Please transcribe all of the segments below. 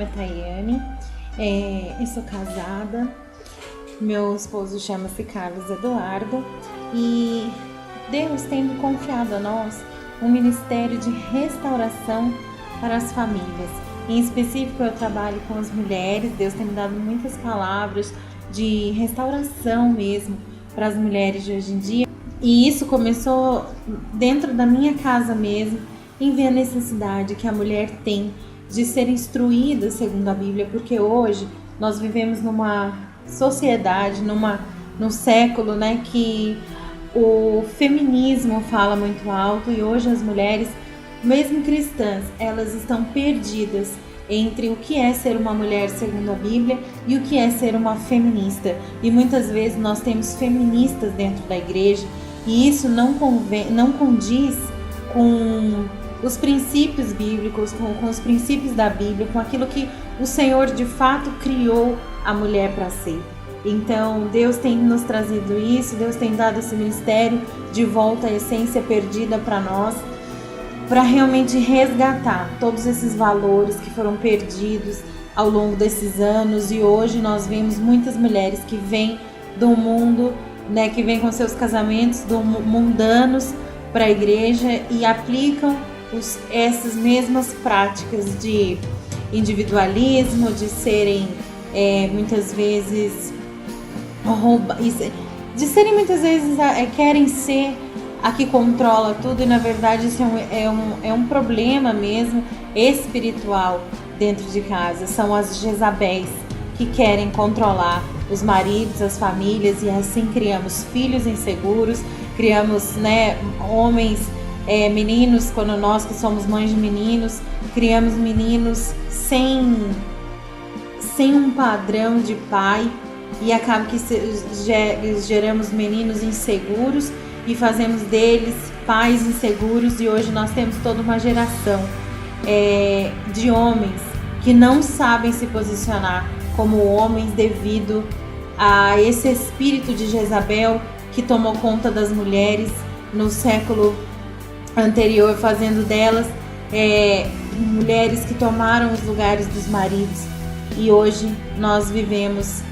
Tayane, eu sou casada, meu esposo chama-se Carlos Eduardo e Deus tem me confiado a nós um ministério de restauração para as famílias. Em específico, eu trabalho com as mulheres. Deus tem me dado muitas palavras de restauração mesmo para as mulheres de hoje em dia. E isso começou dentro da minha casa mesmo, em ver a necessidade que a mulher tem de ser instruída segundo a Bíblia, porque hoje nós vivemos numa sociedade, num século, né, que o feminismo fala muito alto e hoje as mulheres, mesmo cristãs, elas estão perdidas entre o que é ser uma mulher segundo a Bíblia e o que é ser uma feminista. E muitas vezes nós temos feministas dentro da igreja e isso não condiz com os princípios bíblicos, com os princípios da Bíblia, com aquilo que o Senhor de fato criou a mulher para ser. Então Deus tem nos trazido isso, Deus tem dado esse ministério de volta à essência perdida para nós, para realmente resgatar todos esses valores que foram perdidos ao longo desses anos. E hoje nós vemos muitas mulheres que vêm do mundo, né, que vêm com seus casamentos mundanos para a igreja e aplicam essas mesmas práticas de individualismo, de serem muitas vezes querem ser a que controla tudo, e na verdade isso é um problema mesmo espiritual dentro de casa. São as Jezabéis que querem controlar os maridos, as famílias, e assim criamos filhos inseguros, criamos, né, homens, meninos, quando nós que somos mães de meninos, criamos meninos sem um padrão de pai, e acaba que geramos meninos inseguros e fazemos deles pais inseguros. E hoje nós temos toda uma geração de homens que não sabem se posicionar como homens devido a esse espírito de Jezabel que tomou conta das mulheres no século anterior, fazendo delas mulheres que tomaram os lugares dos maridos. E hoje nós vivemos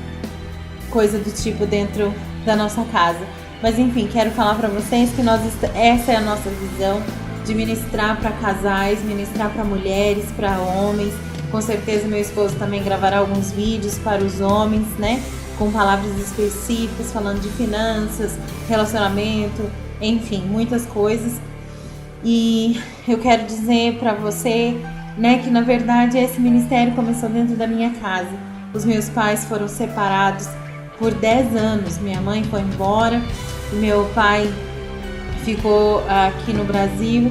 coisa do tipo dentro da nossa casa. Mas enfim, quero falar para vocês que essa é a nossa visão de ministrar para casais, ministrar para mulheres, para homens. Com certeza meu esposo também gravará alguns vídeos para os homens, né, com palavras específicas, falando de finanças, relacionamento, enfim, muitas coisas. E eu quero dizer para você, né, que na verdade esse ministério começou dentro da minha casa. Os meus pais foram separados por 10 anos. Minha mãe foi embora, meu pai ficou aqui no Brasil,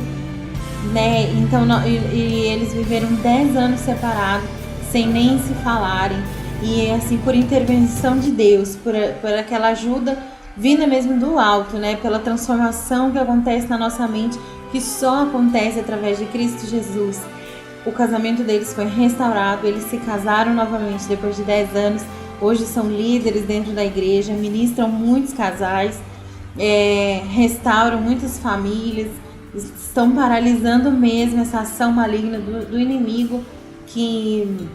né? Então, e eles viveram 10 anos separados, sem nem se falarem. E assim, por intervenção de Deus, por aquela ajuda vinda mesmo do alto, né? Pela transformação que acontece na nossa mente, que só acontece através de Cristo Jesus. O casamento deles foi restaurado, eles se casaram novamente depois de 10 anos. Hoje são líderes dentro da igreja, ministram muitos casais, restauram muitas famílias, estão paralisando mesmo essa ação maligna do inimigo que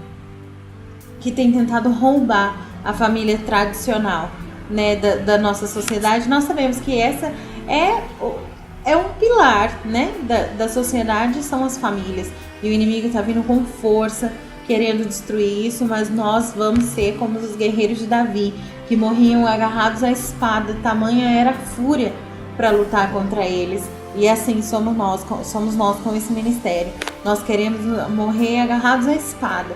tem tentado roubar a família tradicional, né, da nossa sociedade. Nós sabemos que essa é um pilar, né, da sociedade, são as famílias. E o inimigo está vindo com força, querendo destruir isso, mas nós vamos ser como os guerreiros de Davi, que morriam agarrados à espada, tamanha era a fúria para lutar contra eles. E assim somos nós com esse ministério. Nós queremos morrer agarrados à espada,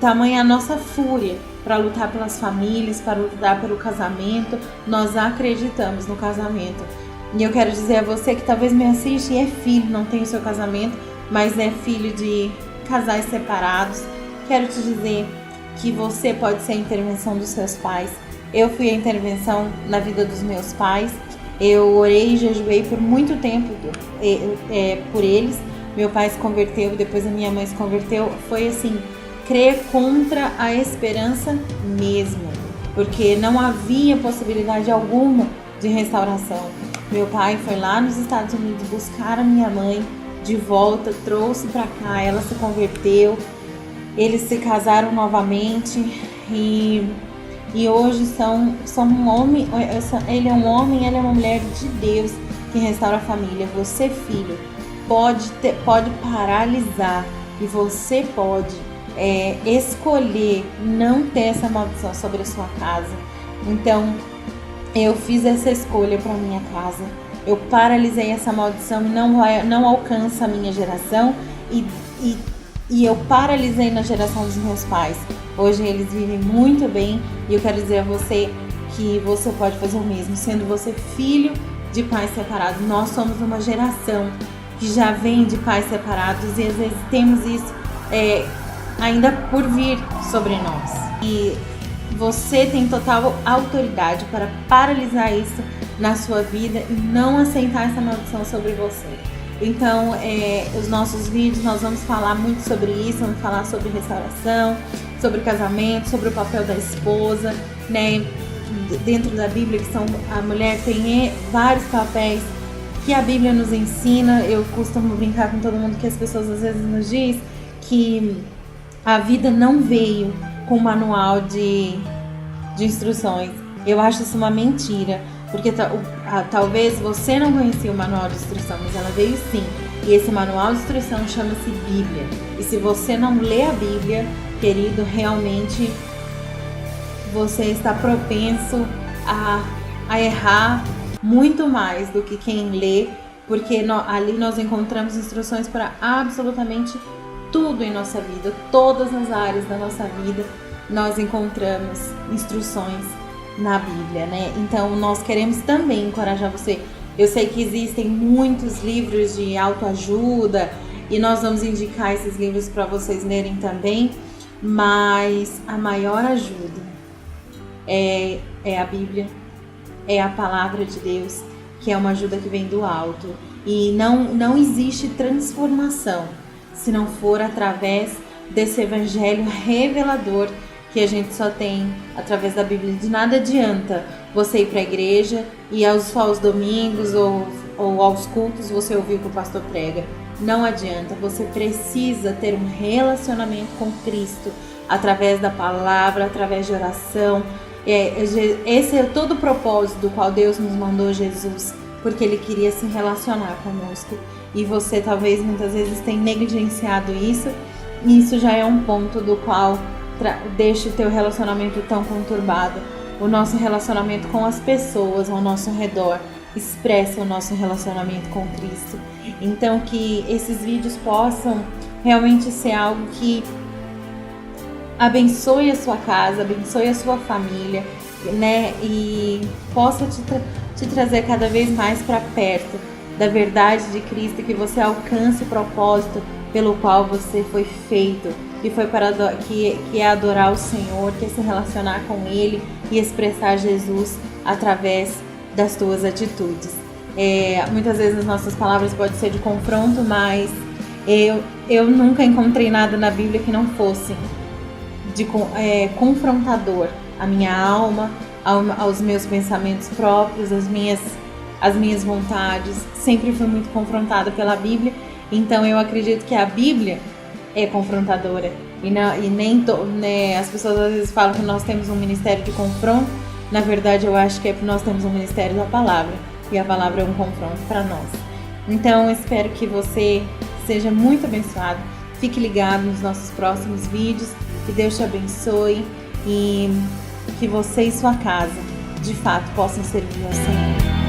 tamanha a nossa fúria para lutar pelas famílias, para lutar pelo casamento. Nós acreditamos no casamento. E eu quero dizer a você que talvez me assiste e é filho, não tem o seu casamento, mas é filho de casais separados. Quero te dizer que você pode ser a intervenção dos seus pais. Eu fui a intervenção na vida dos meus pais. Eu orei e jejuei por muito tempo por eles. Meu pai se converteu, depois a minha mãe se converteu. Foi assim, crer contra a esperança mesmo, porque não havia possibilidade alguma de restauração. Meu pai foi lá nos Estados Unidos buscar a minha mãe de volta, trouxe para cá, ela se converteu eles se casaram novamente e hoje são um homem, ele é um homem, ela é uma mulher de Deus que restaura a família. Você, filho, pode paralisar e você pode escolher não ter essa maldição sobre a sua casa. Então, eu fiz essa escolha para minha casa. Eu paralisei essa maldição e não alcança a minha geração e eu paralisei na geração dos meus pais. Hoje eles vivem muito bem e eu quero dizer a você que você pode fazer o mesmo, sendo você filho de pais separados. Nós somos uma geração que já vem de pais separados e às vezes temos isso ainda por vir sobre nós. E você tem total autoridade para paralisar isso na sua vida e não aceitar essa maldição sobre você. Então, os nossos vídeos, nós vamos falar muito sobre isso, vamos falar sobre restauração, sobre casamento, sobre o papel da esposa, né? Dentro da Bíblia, a mulher tem vários papéis que a Bíblia nos ensina. Eu costumo brincar com todo mundo que as pessoas às vezes nos dizem que a vida não veio com um manual de instruções. Eu acho isso uma mentira, porque talvez você não conhecia o manual de instrução, mas ela veio sim. E esse manual de instrução chama-se Bíblia. E se você não lê a Bíblia, querido, realmente você está propenso a errar muito mais do que quem lê, porque ali nós encontramos instruções para absolutamente tudo em nossa vida, todas as áreas da nossa vida nós encontramos instruções na Bíblia, né? Então nós queremos também encorajar você. Eu sei que existem muitos livros de autoajuda e nós vamos indicar esses livros para vocês lerem também, mas a maior ajuda é a Bíblia, é a palavra de Deus, que é uma ajuda que vem do alto. E não existe transformação se não for através desse evangelho revelador que a gente só tem através da Bíblia. De nada adianta você ir para a igreja e aos domingos ou aos cultos você ouvir o que o pastor prega. Não adianta, você precisa ter um relacionamento com Cristo através da palavra, através de oração. Esse é todo o propósito do qual Deus nos mandou Jesus, porque Ele queria se relacionar conosco. E você talvez muitas vezes tenha negligenciado isso, e isso já é um ponto do qual deixa o teu relacionamento tão conturbado. O nosso relacionamento com as pessoas ao nosso redor expressa o nosso relacionamento com Cristo. Então que esses vídeos possam realmente ser algo que abençoe a sua casa, abençoe a sua família, né? E possa te trazer cada vez mais para perto da verdade de Cristo, que você alcance o propósito pelo qual você foi feito, que é adorar o Senhor, que é se relacionar com Ele e expressar Jesus através das tuas atitudes. Muitas vezes as nossas palavras podem ser de confronto, mas eu nunca encontrei nada na Bíblia que não fosse confrontador à minha alma, aos meus pensamentos próprios, às minhas vontades. Sempre fui muito confrontada pela Bíblia, então eu acredito que a Bíblia é confrontadora. As pessoas às vezes falam que nós temos um ministério de confronto. Na verdade, eu acho que é porque nós temos um ministério da palavra, e a palavra é um confronto para nós. Então, eu espero que você seja muito abençoado. Fique ligado nos nossos próximos vídeos. Que Deus te abençoe e que você e sua casa, de fato, possam servir ao Senhor.